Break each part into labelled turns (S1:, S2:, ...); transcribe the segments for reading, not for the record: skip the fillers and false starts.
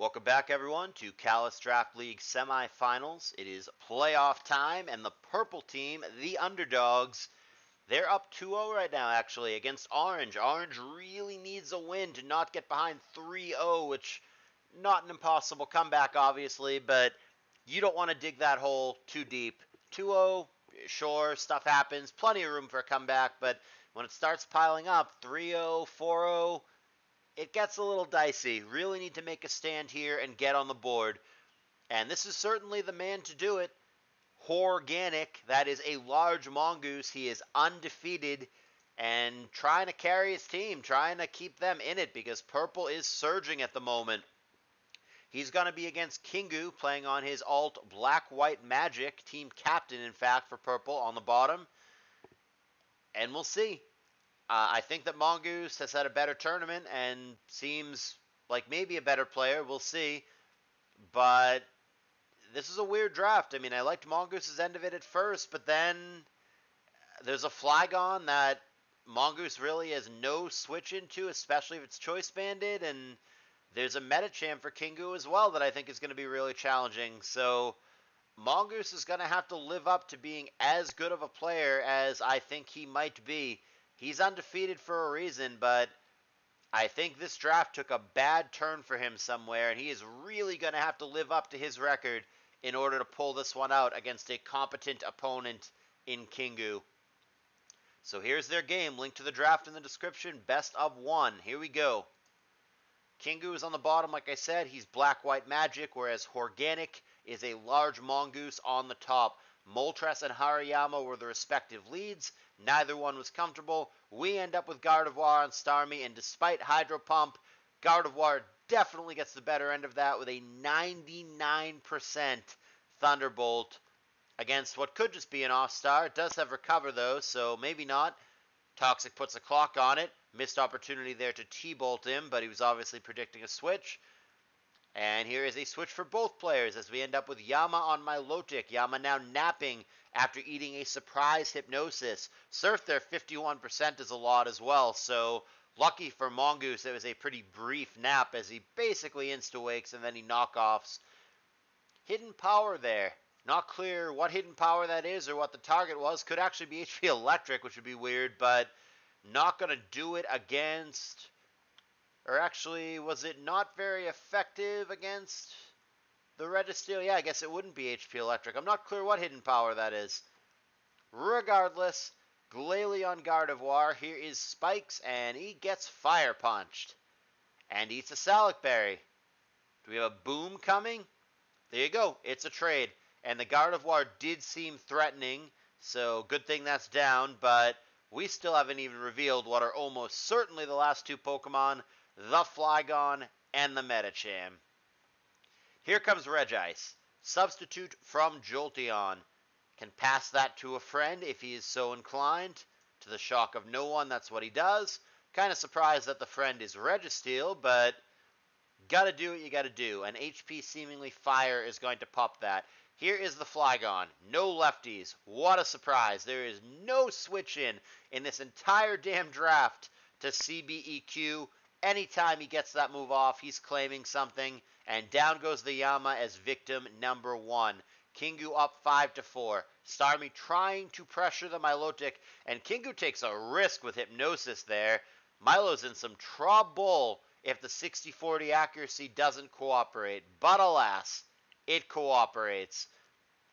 S1: Welcome back, everyone, to CALLOUS Draft League Semifinals. It is playoff time, and the purple team, the underdogs, they're up 2-0 right now, actually, against Orange. Orange really needs a win to not get behind 3-0, which, not an impossible comeback, obviously, but you don't want to dig that hole too deep. 2-0, sure, stuff happens, plenty of room for a comeback, but when it starts piling up, 3-0, 4-0, it gets a little dicey. Really need to make a stand here and get on the board. And this is certainly the man to do it. Organic, that is ALargeMongoose. He is undefeated and trying to carry his team, trying to keep them in it because purple is surging at the moment. He's going to be against Kingu, playing on his alt black-white magic, team captain, in fact, for purple on the bottom. And we'll see. I think that Mongoose has had a better tournament and seems like maybe a better player. We'll see. But this is a weird draft. I mean, I liked Mongoose's end of it at first, but then there's a Flygon that Mongoose really has no switch into, especially if it's choice banded, and there's a Metacham for Kingu as well that I think is going to be really challenging. So Mongoose is going to have to live up to being as good of a player as I think he might be. He's undefeated for a reason, but I think this draft took a bad turn for him somewhere, and he is really going to have to live up to his record in order to pull this one out against a competent opponent in Kingu. So here's their game. Link to the draft in the description. Best of one. Here we go. Kingu is on the bottom, like I said. He's black-white magic, whereas Organic is ALargeMongoose on the top. Moltres and Hariyama were the respective leads. Neither one was comfortable. We end up with Gardevoir on Starmie, and despite Hydro Pump, Gardevoir definitely gets the better end of that with a 99% Thunderbolt against what could just be an off-star. It does have Recover, though, so maybe not. Toxic puts a clock on it. Missed opportunity there to T-Bolt him, but he was obviously predicting a switch. And here is a switch for both players as we end up with Yama on Milotic. Yama now napping after eating a surprise hypnosis. Surf there 51% is a lot as well, so lucky for Mongoose it was a pretty brief nap as he basically insta-wakes and then he knockoffs. Hidden power there. Not clear what hidden power that is or what the target was. Could actually be HP Electric, which would be weird, but not going to do it against... Or actually, was it not very effective against the Registeel? Yeah, I guess it wouldn't be HP Electric. I'm not clear what hidden power that is. Regardless, Glalie Gardevoir. Here is Spikes, and he gets Fire Punched. And eats a Salac Berry. Do we have a boom coming? There you go. It's a trade. And the Gardevoir did seem threatening, so good thing that's down, but we still haven't even revealed what are almost certainly the last two Pokemon, the Flygon and the Metacham. Here comes Regice, substitute from Jolteon. Can pass that to a friend if he is so inclined. To the shock of no one, that's what he does. Kind of surprised that the friend is Registeel, but gotta do what you gotta do. And HP seemingly Fire is going to pop that. Here is the Flygon. No lefties. What a surprise. There is no switch in this entire damn draft to CBEQ. Anytime he gets that move off, he's claiming something. And down goes the Yama as victim number one. Kingu up 5-4. Starmie trying to pressure the Milotic. And Kingu takes a risk with Hypnosis there. Milo's in some trouble if the 60-40 accuracy doesn't cooperate. But alas, it cooperates.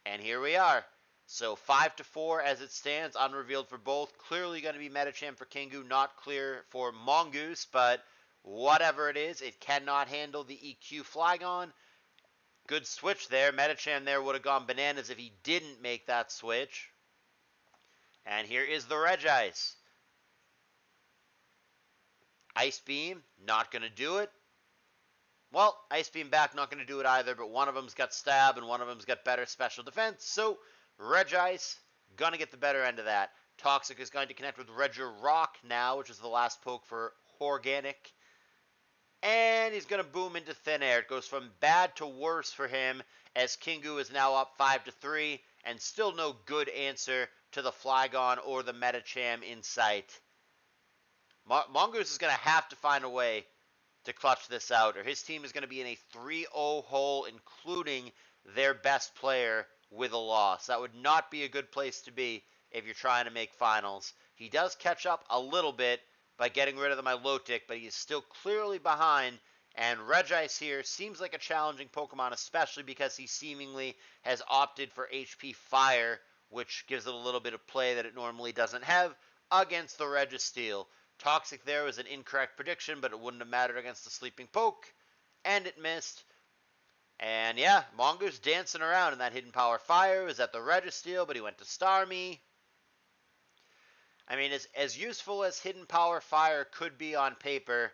S1: And here we are. So 5-4 as it stands, unrevealed for both. Clearly going to be Metacham for Kingu, not clear for Mongoose, but whatever it is, it cannot handle the EQ Flygon. Good switch there. Metacham there would have gone bananas if he didn't make that switch. And here is the Regice. Ice Beam, not going to do it. Well, Ice Beam back, not going to do it either, but one of them's got Stab and one of them's got better special defense. So, Regice, going to get the better end of that. Toxic is going to connect with Regirock now, which is the last poke for Organic. And he's going to boom into thin air. It goes from bad to worse for him as Kingu is now up 5-3 and still no good answer to the Flygon or the Metacham in sight. Mongoose is going to have to find a way to clutch this out, or his team is going to be in a 3-0 hole, including their best player with a loss. That would not be a good place to be if you're trying to make finals. He does catch up a little bit by getting rid of the Milotic, but he is still clearly behind, and Regice here seems like a challenging Pokemon, especially because he seemingly has opted for HP Fire, which gives it a little bit of play that it normally doesn't have against the Registeel. Toxic there was an incorrect prediction, but it wouldn't have mattered against the Sleeping Poke, and it missed. And yeah, Mongoose dancing around in that Hidden Power Fire. Was at the Registeel, but he went to Starmie. I mean, as useful as Hidden Power Fire could be on paper,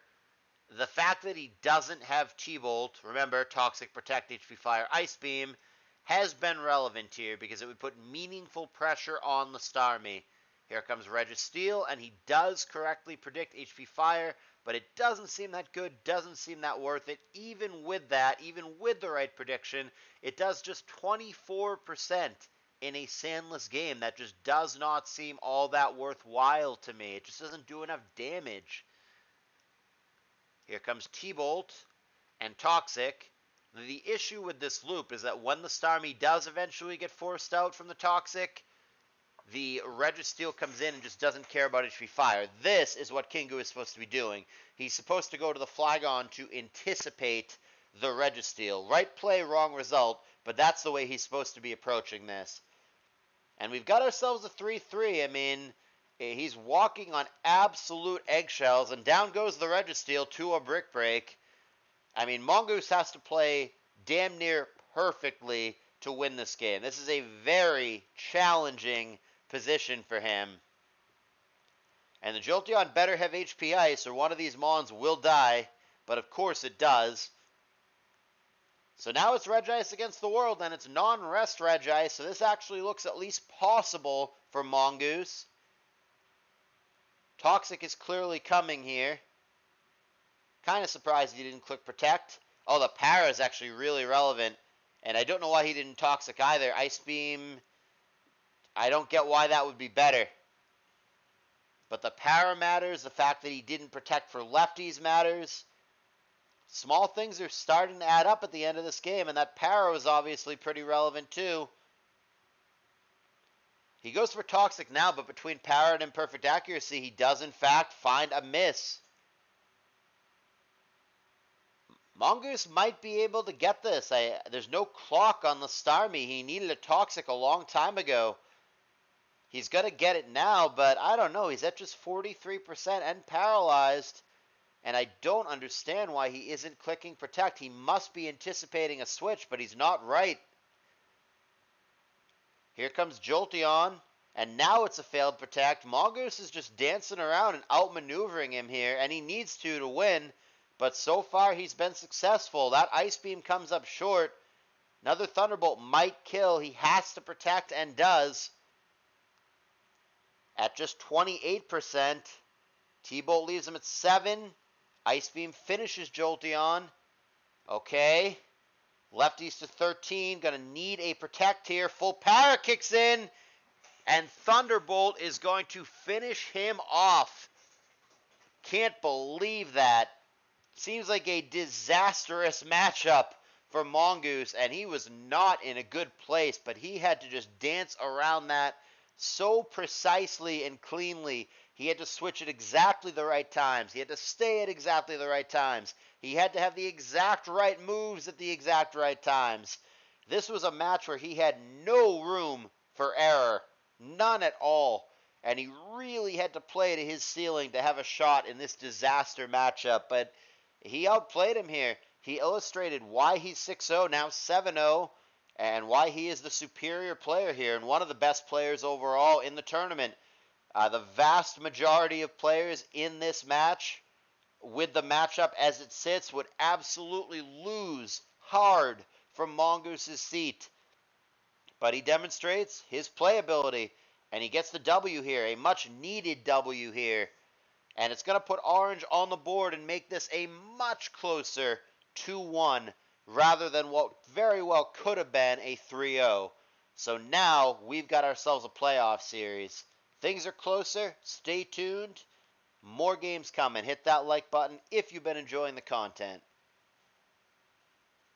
S1: the fact that he doesn't have T-Bolt, remember, Toxic, Protect, HP Fire, Ice Beam, has been relevant here because it would put meaningful pressure on the Starmie. Here comes Registeel, and he does correctly predict HP Fire, but it doesn't seem that good, doesn't seem that worth it. Even with that, even with the right prediction, it does just 24% in a sandless game. That just does not seem all that worthwhile to me. It just doesn't do enough damage. Here comes T-Bolt and Toxic. The issue with this loop is that when the Starmie does eventually get forced out from the Toxic, the Registeel comes in and just doesn't care about HP Fire. This is what Kingu is supposed to be doing. He's supposed to go to the Flygon to anticipate the Registeel. Right play, wrong result, but that's the way he's supposed to be approaching this. And we've got ourselves a 3-3. I mean, he's walking on absolute eggshells, and down goes the Registeel to a Brick Break. I mean, Mongoose has to play damn near perfectly to win this game. This is a very challenging position for him. And the Jolteon better have HP Ice, or one of these Mons will die, but of course it does. So now it's Regice against the world, and it's non-rest Regice, so this actually looks at least possible for Mongoose. Toxic is clearly coming here. Kind of surprised he didn't click Protect. Oh, the Para is actually really relevant, and I don't know why he didn't Toxic either. Ice Beam, I don't get why that would be better. But the Para matters, the fact that he didn't Protect for lefties matters. Small things are starting to add up at the end of this game, and that Para was obviously pretty relevant too. He goes for Toxic now, but between Para and Imperfect Accuracy, he does in fact find a miss. Mongoose might be able to get this. There's no clock on the Starmie. He needed a Toxic a long time ago. He's going to get it now, but I don't know. He's at just 43% and paralyzed. And I don't understand why he isn't clicking Protect. He must be anticipating a switch, but he's not right. Here comes Jolteon, and now it's a failed Protect. Mongoose is just dancing around and outmaneuvering him here, and he needs to win. But so far, he's been successful. That Ice Beam comes up short. Another Thunderbolt might kill. He has to Protect and does. At just 28%. T-Bolt leaves him at 7. Ice Beam finishes Jolteon. Okay. Lefties to 13. Gonna need a Protect here. Full Para kicks in. And Thunderbolt is going to finish him off. Can't believe that. Seems like a disastrous matchup for Mongoose, and he was not in a good place, but he had to just dance around that so precisely and cleanly. He had to switch at exactly the right times. He had to stay at exactly the right times. He had to have the exact right moves at the exact right times. This was a match where he had no room for error. None at all. And he really had to play to his ceiling to have a shot in this disaster matchup, but he outplayed him here. He illustrated why he's 6-0, now 7-0, and why he is the superior player here and one of the best players overall in the tournament. The vast majority of players in this match, with the matchup as it sits, would absolutely lose hard from Mongoose's seat. But he demonstrates his playability, and he gets the W here, a much-needed W here. And it's going to put Orange on the board and make this a much closer 2-1 rather than what very well could have been a 3-0. So now we've got ourselves a playoff series. Things are closer. Stay tuned. More games coming. Hit that like button if you've been enjoying the content.